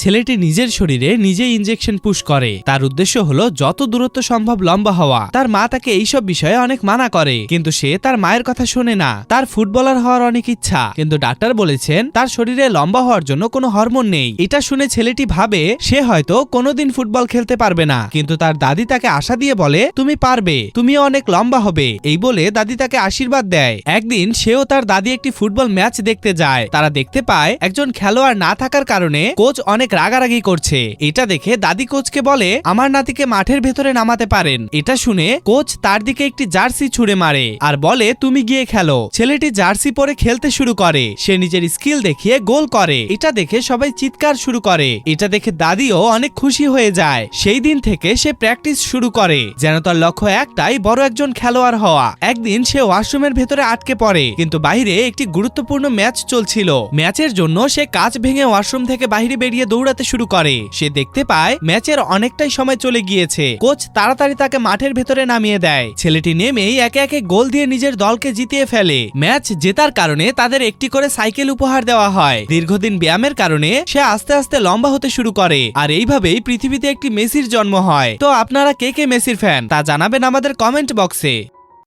ছেলেটি নিজের শরীরে নিজেই ইনজেকশন পুশ করে। তার উদ্দেশ্য হলো যত দূরত্ব সম্ভব লম্বা হওয়া। তার মা তাকে এইসব বিষয়ে অনেক মানা করে, কিন্তু সে তার মায়ের কথা শোনে না। তার ফুটবলার হওয়ার অনেক ইচ্ছা, কিন্তু ডাক্তার বলেছেন তার শরীরে লম্বা হওয়ার জন্য কোনো হরমোন নেই। এটা শুনে ছেলেটি ভাবে সে হয়তো কোনোদিন ফুটবল খেলতে পারবে না, কিন্তু তার দাদি তাকে আশা দিয়ে বলে তুমি পারবে, তুমিও অনেক লম্বা হবে। এই বলে দাদি তাকে আশীর্বাদ দেয়। একদিন সেও তার দাদি একটি ফুটবল ম্যাচ দেখতে যায়। তারা দেখতে পায় একজন খেলোয়াড় না থাকার কারণে কোচ অনেক রাগারাগি করছে। এটা দেখে দাদি কোচকে বলে আমার নাতিকে মাঠের ভেতরে নামাতে পারেন। এটা শুনে কোচ তার দিকে একটি জার্সি ছুঁড়ে মারে আর বলে তুমি গিয়ে খেলো। ছেলেটি জার্সি পরে খেলতে শুরু করে। সে নিজের স্কিল দেখিয়ে গোল করে। এটা দেখে সবাই চিৎকার শুরু করে। এটা দেখে দাদিও অনেক খুশি হয়ে যায়। সেই দিন থেকে সে প্র্যাকটিস শুরু করে, যেন তার লক্ষ্য একটাই, বড় একজন খেলোয়াড় হওয়া। একদিন সে ওয়াশরুমের ভেতরে আটকে পড়ে, কিন্তু বাইরে একটি গুরুত্বপূর্ণ ম্যাচ চলছিল। ম্যাচের জন্য সে কাঁচ ভেঙে ওয়াশরুম থেকে বাইরে বেরিয়ে দৌড়াতে শুরু করে। সে দেখতে পায় ম্যাচের অনেকটাই সময় চলে গিয়েছে। কোচ তাড়াতাড়ি তাকে মাঠের ভেতরে নামিয়ে দেয়। ছেলেটি নেমেই একে একে গোল দিয়ে নিজের দলকে জিতিয়ে ফেলে। ম্যাচ জেতার কারণে তাদের একটি করে সাইকেল উপহার দেওয়া হয়। দীর্ঘদিন ব্যায়ামের কারণে সে আস্তে আস্তে লম্বা হতে শুরু করে। আর এইভাবেই পৃথিবীতে একটি মেসির জন্ম হয়। তো আপনারা কে কে মেসির ফ্যান তা জানাবেন আমাদের কমেন্ট বক্সে।